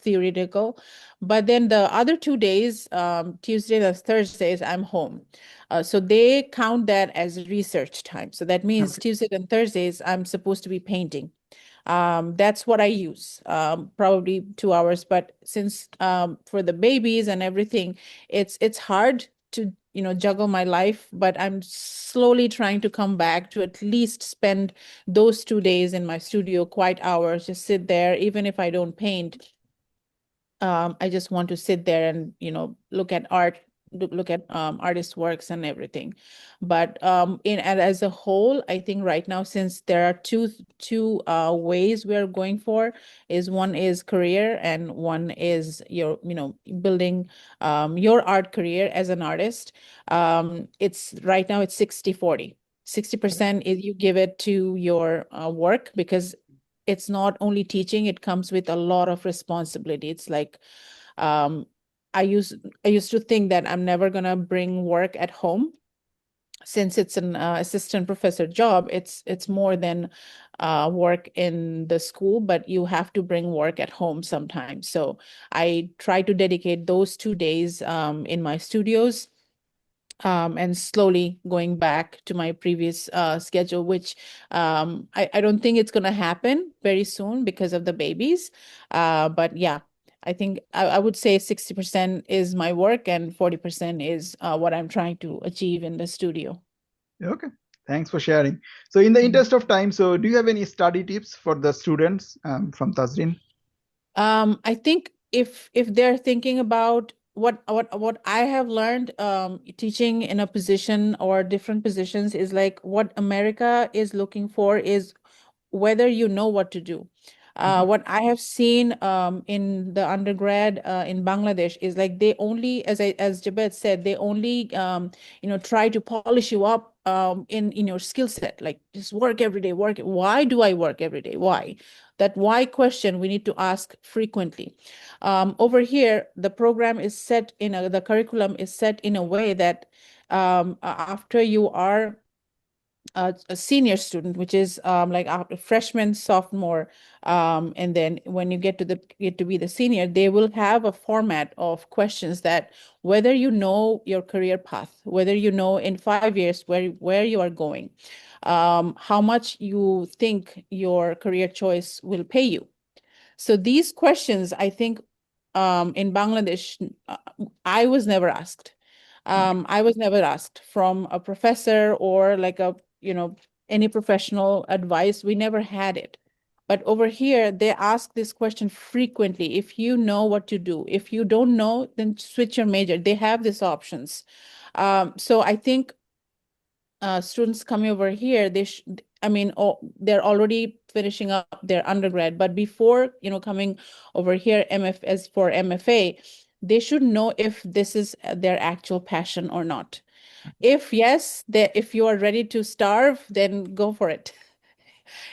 theoretical. But then the other 2 days, Tuesdays and Thursdays, I'm home. So they count that as research time. So that means Okay. Tuesdays and Thursdays, I'm supposed to be painting. That's what I use, probably 2 hours. But since for the babies and everything, it's hard to juggle my life. But I'm slowly trying to come back to at least spend those 2 days in my studio, quiet hours, just sit there, even if I don't paint. I just want to sit there and look at art, look at artist works and everything. But and as a whole, I think right now, since there are two ways we're going for, is one is career, and one is your building your art career as an artist. It's right now it's 60/40. 60% is you give it to your work, because it's not only teaching, it comes with a lot of responsibility. It's like um I used to think that I'm never gonna bring work at home. Since it's an assistant professor job, it's more than work in the school, but you have to bring work at home sometimes. So I try to dedicate those 2 days in my studios, and slowly going back to my previous schedule, which I don't think it's going to happen very soon because of the babies. But yeah, I think I would say 60% is my work, and 40% is what I'm trying to achieve in the studio. Okay. Thanks for sharing. So in the Mhm. interest of time, so do you have any study tips for the students from Tajreen? I think if they're thinking about what I have learned teaching in a position or different positions, is like what America is looking for is whether you know what to do. Mhm. What I have seen in the undergrad in Bangladesh is like they only, as Jabed said, they only try to polish you up in your skill set. Like just work every day, work. Why do I work every day? Why? That why question we need to ask frequently. Over here, the program is set the curriculum is set in a way that after you are a senior student, which is like after freshman, sophomore, and then when you get to be the senior, they will have a format of questions that whether you know your career path, whether you know in 5 years where you are going, how much you think your career choice will pay you. So these questions, I think, in Bangladesh, I was never asked. I was never asked from a professor or like any professional advice. We never had it. But over here, they ask this question frequently. If you know what to do, if you don't know, then switch your major. They have these options. So I think students coming over here, they're already finishing up their undergrad, but before, coming over here, as for MFA, they should know if this is their actual passion or not. If yes, if you are ready to starve, then go for it.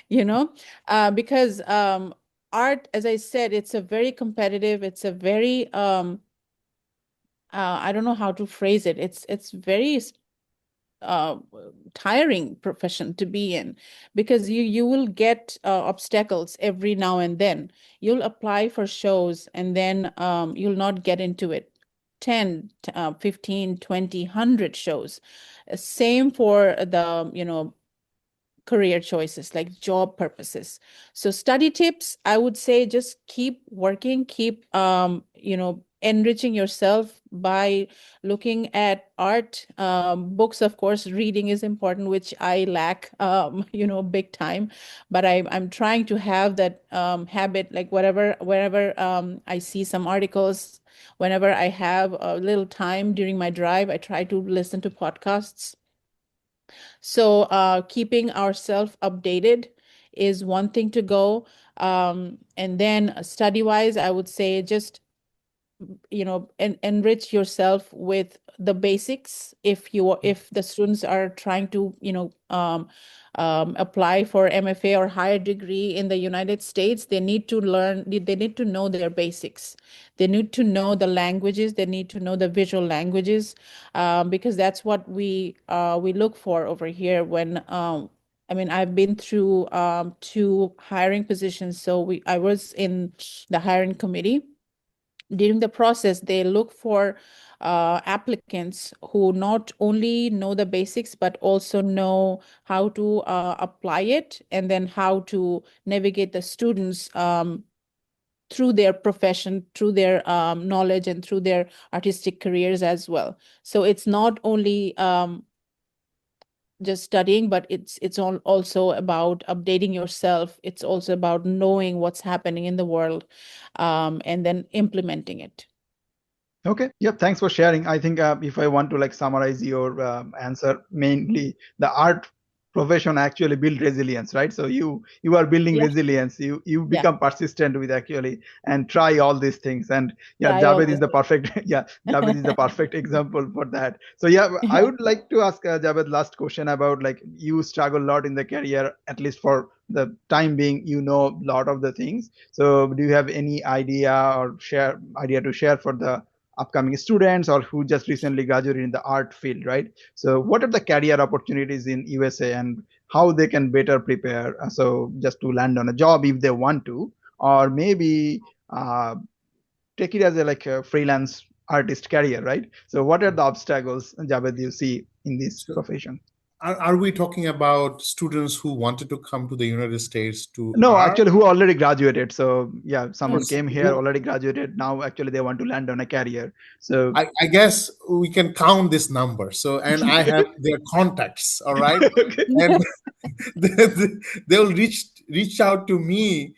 Because art, as I said, it's a very competitive, it's a very I don't know how to phrase it. It's very uh, tiring profession to be in, because you will get obstacles every now and then. You'll apply for shows and then you'll not get into it. 10, 15, 20, 100 shows. Same for the, career choices, like job purposes. So study tips, I would say, just keep working, keep enriching yourself by looking at art, books. Of course, reading is important, which I lack big time, but I'm trying to have that habit, like wherever I see some articles, whenever I have a little time during my drive, I try to listen to podcasts. So keeping ourselves updated is one thing to go. And then study-wise, I would say just enrich yourself with the basics. If the students are trying to apply for MFA or higher degree in the United States, they need to know their basics. They need to know the languages, they need to know the visual languages, because that's what we look for over here. When I've been through two hiring positions, so I was in the hiring committee. During the process, they look for applicants who not only know the basics, but also know how to apply it, and then how to navigate the students through their profession, through their knowledge, and through their artistic careers as well. So it's not only just studying, but it's also about updating yourself. It's also about knowing what's happening in the world, and then implementing it. Okay. Yep. Thanks for sharing. I think if I want to like summarize your answer, mainly the art profession actually build resilience, right? So you are building Yeah. resilience. You Yeah. become persistent with actually and try all these things. And yeah, Try all Javed this. is the perfect Javed is the perfect example for that. So yeah, I would like to ask Javed last question about like you struggle a lot in the career, at least for the time being. You know a lot of the things. So do you have any idea to share for the upcoming students or who just recently graduated in the art field, right? So what are the career opportunities in USA and how they can better prepare? So just to land on a job if they want to, or maybe take it as a freelance artist career, right? So what are the obstacles, Javed, you see in this So profession? are we talking about students who wanted to come to the United States to No, art? actually, who already graduated. So yeah, someone Yes. came here, already graduated. Now actually they want to land on a career. So I guess we can count this number. So, and I have their contacts, all right? okay. And they'll reach out to me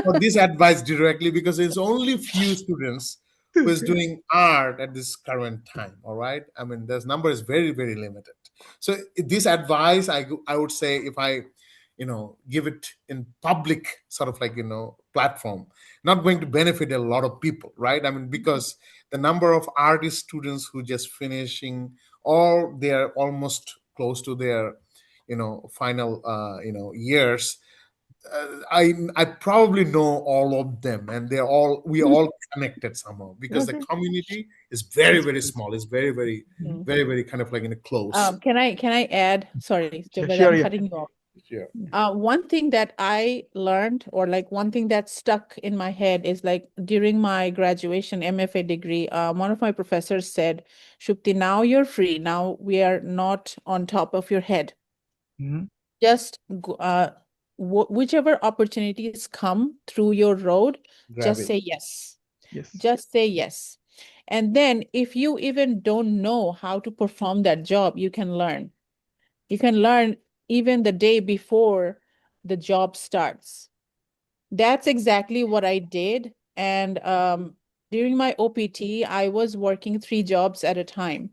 for this advice directly, because there's only few students who is doing art at this current time, all right? I mean, this number is very, very limited. So this advice, I would say, if I give it in public sort of like platform, not going to benefit a lot of people, right? I mean, because the number of artist students who just finishing, or they're almost close to their final years, I probably know all of them, and we all connected somehow, because the community is very, very small. It's very, very, Mm. very, very kind of like in a close. Can I add? Sorry, but Sure, I'm yeah. cutting you off. Yeah. One thing that I learned, or like one thing that stuck in my head, is like during my graduation MFA degree, one of my professors said, Shukti, now you're free. Now we are not on top of your head. Mhm. just whichever opportunities come through your road, Grab just it. say yes. Yes. Just say yes. And then if you even don't know how to perform that job, you can learn. You can learn even the day before the job starts. That's exactly what I did. And during my OPT, I was working 3 jobs at a time.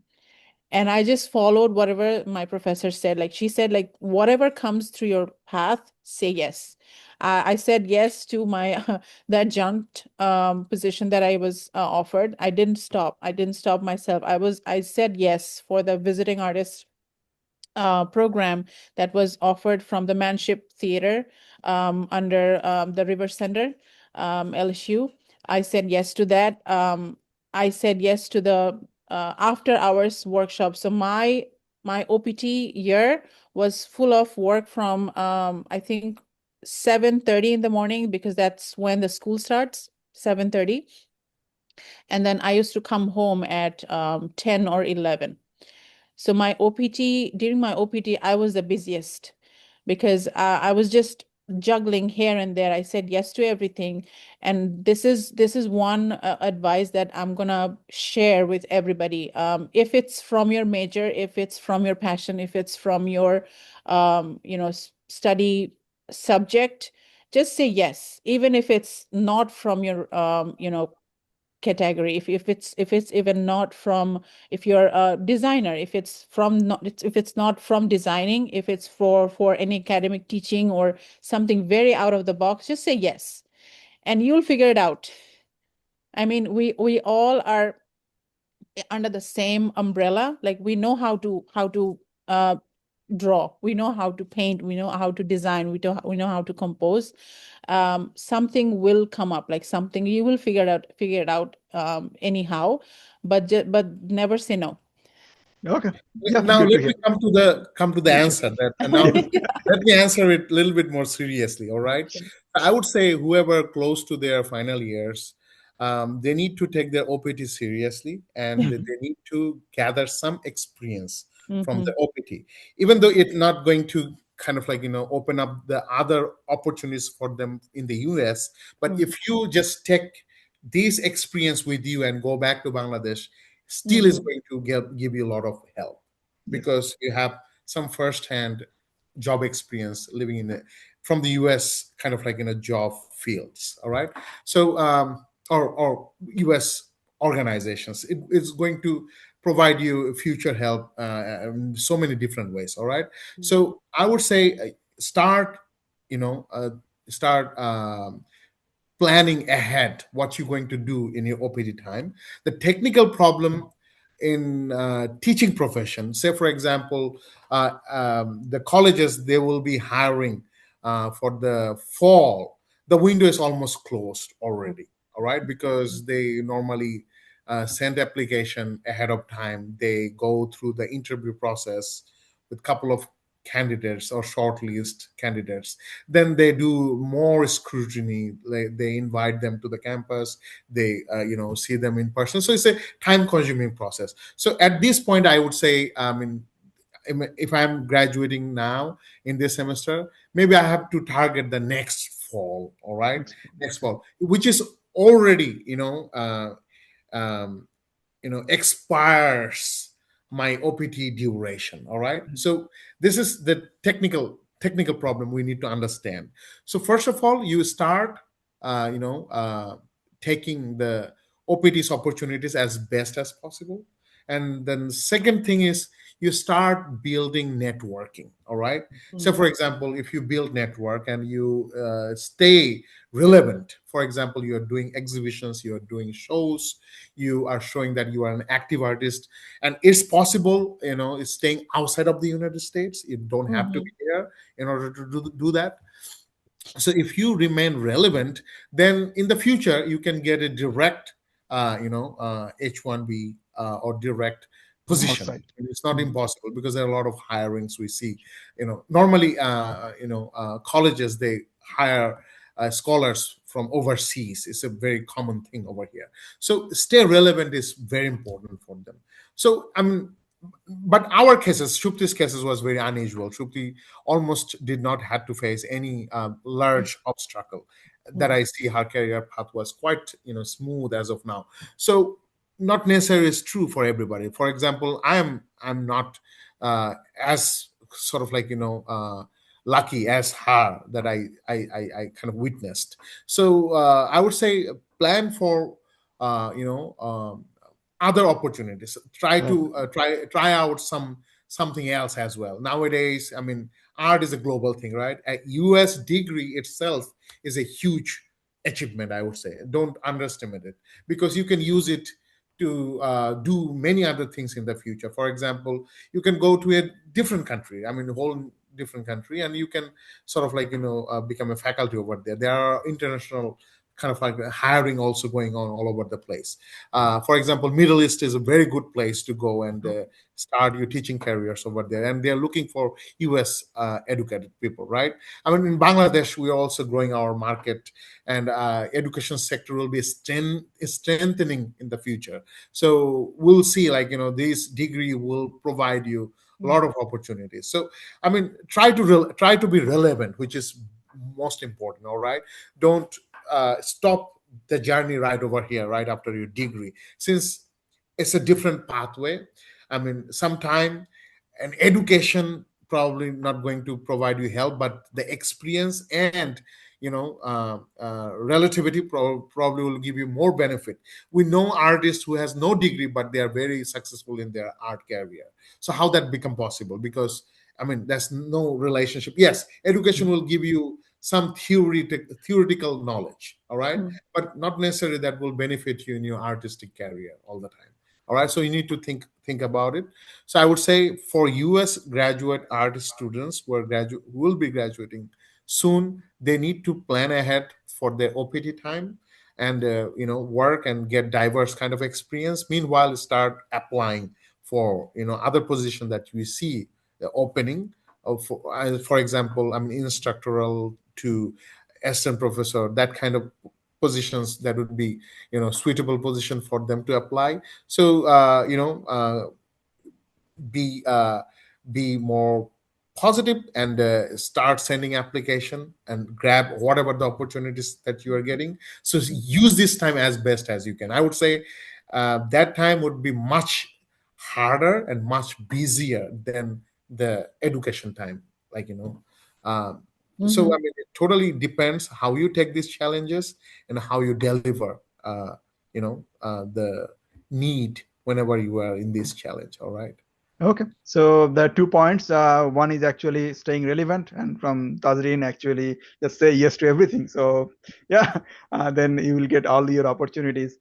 And I just followed whatever my professor said. Like she said, like whatever comes through your path, say yes. I said yes to my the adjunct position that I was offered. I didn't stop. I didn't stop myself. I said yes for the visiting artist program that was offered from the Manship Theater under the River Center, LSU. I said yes to that. I said yes to the after hours workshop. So my OPT year was full of work from I think 7:30 in the morning because that's when the school starts, 7:30. And then I used to come home at 10 or 11. So during my OPT, I was the busiest because I was just juggling here and there. I said yes to everything, and this is one advice that I'm gonna share with everybody. If it's from your major, if it's from your passion, if it's from your, study subject, just say yes, even if it's not from your, category, if it's even not from, if you're a designer, if it's from not if it's not from designing, if it's for any academic teaching or something very out of the box, just say yes and you'll figure it out. I mean, we all are under the same umbrella. Like we know how to uh draw, we know how to paint, we know how to design, we know how to compose. Something will come up, like something you will figure it out anyhow, but never say no. Okay. Yeah, Now good to let hear. me come to the Yes, sure. answer. That and now let me answer it a little bit more seriously. All right, I would say whoever close to their final years, they need to take their OPT seriously, and they Mhm. need to gather some experience from the Mhm, OPT, even though it's not going to kind of like open up the other opportunities for them in the US. But mhm, if you just take this experience with you and go back to Bangladesh, still is mhm, going to give you a lot of help Yes. because you have some first-hand job experience living in the from the US kind of like in a job fields. All right, so or US organizations, it's going to provide you future help in so many different ways. All right, so I would say start you know start planning ahead what you're going to do in your OPD time. The technical problem in teaching profession, say for example, the colleges they will be hiring for the fall. The window is almost closed already. All right, because they normally send application ahead of time. They go through the interview process with couple of candidates or shortlist candidates, then they do more scrutiny. They invite them to the campus, they see them in person, so it's a time consuming process. So at this point I would say, I mean, if I'm graduating now in this semester, maybe I have to target the next fall. All right, Next one. next fall, which is already um, expires my OPT duration. All right, Mhm. so this is the technical problem we need to understand. So first of all, you start uh, you know uh, taking the OPT's opportunities as best as possible, and then second thing is you start building networking. All right, so mhm, for example, if you build network and you stay relevant, for example, you're doing exhibitions, you're doing shows, you are showing that you are an active artist, and it's possible, it's staying outside of the United States. You don't have to be mhm, here in order to do that. So if you remain relevant, then in the future you can get a direct H1B or direct From position. outside. And it's not Mhm. impossible because there are a lot of hirings we see. Normally colleges, they hire scholars from overseas. It's a very common thing over here. So stay relevant is very important for them. So but our cases, Shupti's cases was very unusual. Shupti almost did not have to face any large obstacle. That I see her career path was quite smooth as of now. So not necessarily is true for everybody. For example, I'm not as sort of lucky as her that I kind of witnessed. So I would say plan for other opportunities. Try to try out something else as well. Nowadays, I mean, art is a global thing, right? A US degree itself is a huge achievement, I would say. Don't underestimate it, because you can use it to do many other things in the future. For example, you can go to a different country, I mean, a whole different country, and you can sort of become a faculty over there. There are international kind of like hiring also going on all over the place. For example, Middle East is a very good place to go and start your teaching careers over there, and they're looking for US educated people, right? I mean, in Bangladesh, we are also growing our market, and education sector will be strengthening in the future. So we'll see, this degree will provide you a lot of opportunities. So I mean, try to be relevant, which is most important. All right, don't stop the journey right over here right after your degree, since it's a different pathway. I mean, sometime an education probably not going to provide you help, but the experience and relativity probably will give you more benefit. We know artists who has no degree but they are very successful in their art career. So how that become possible? Because I mean, there's no relationship. Yes, education will give you some theoretical knowledge, all right, but not necessarily that will benefit you in your artistic career all the time. All right, so you need to think about it. So I would say for US graduate artist students who who will be graduating soon, they need to plan ahead for their OPT time, and work and get diverse kind of experience. Meanwhile, start applying for other position that you see opening. For example, I mean, instructoral to assistant professor, that kind of positions that would be suitable position for them to apply. So be be more positive and start sending application and grab whatever the opportunities that you are getting. So use this time as best as you can. I would say that time would be much harder and much busier than the education time, like um, so I mean, it totally depends how you take these challenges and how you deliver the need whenever you are in this challenge. All right. Okay, so the 2 points. One is actually staying relevant, and from Tajreen actually just say yes to everything. So yeah, then you will get all your opportunities.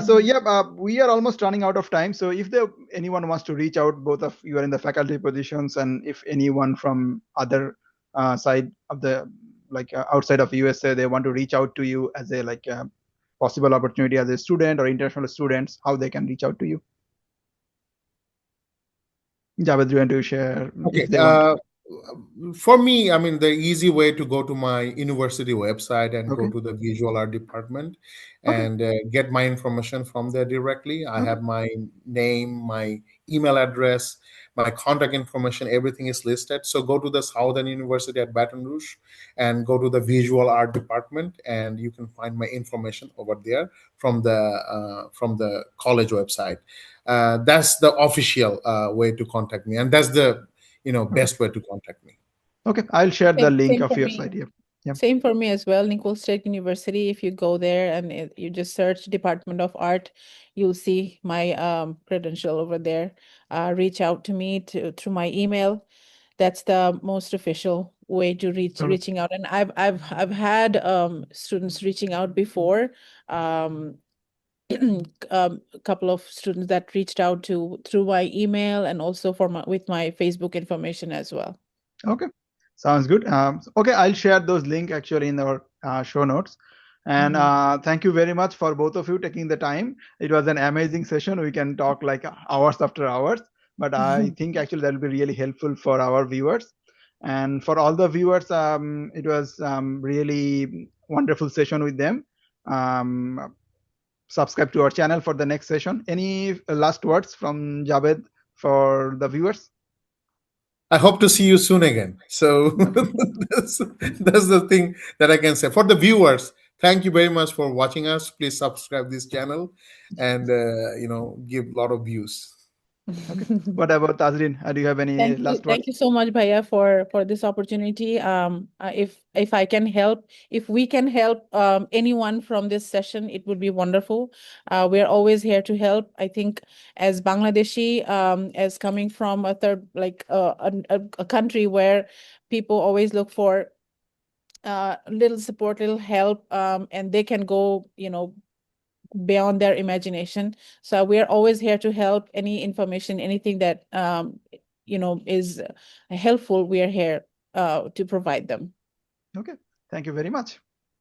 So yeah, we are almost running out of time. So if anyone wants to reach out, both of you are in the faculty positions, and if anyone from other side of the outside of USA, they want to reach out to you as a possible opportunity as a student or international students, how they can reach out to you. Javed, do you want to share Okay. if they want? For me, I mean, the easy way to go to my university website and go Okay. to the visual art department Okay. and get my information from there directly. I Okay. have my name, my email address, my contact information, everything is listed. So go to the Southern University at Baton Rouge and go to the visual art department, and you can find my information over there from the college website. That's the official way to contact me, and that's the best way to contact me. Okay, I'll share the link Same of for your me. site here. Yeah. Same for me as well. Nicole State University. If you go there and you just search Department of Art, you'll see my credential over there. Reach out to me through my email. That's the most official way to Okay. reaching out. And I've had students reaching out before. Um, a couple of students that reached out through my email and also with my Facebook information as well. Okay, sounds good. Okay, I'll share those link actually in our show notes. And thank you very much for both of you taking the time. It was an amazing session. We can talk like hours after hours, but I think actually that will be really helpful for our viewers. And for all the viewers, it was really wonderful session with them. Subscribe to our channel for the next session. Any last words from Javed for the viewers? I hope to see you soon again. So that's the thing that I can say. For the viewers, thank you very much for watching us. Please subscribe this channel and give a lot of views. Okay. What about Tajreen? Do you have any last Thank words? you so much, Bhaiya, for this opportunity. If I can help, if we can help anyone from this session, it would be wonderful. We're always here to help. I think as Bangladeshi, as coming from a third, like a country where people always look for little support, little help, and they can go, beyond their imagination. So we are always here to help. Any information, anything that is helpful, we are here to provide them. Okay. Thank you very much.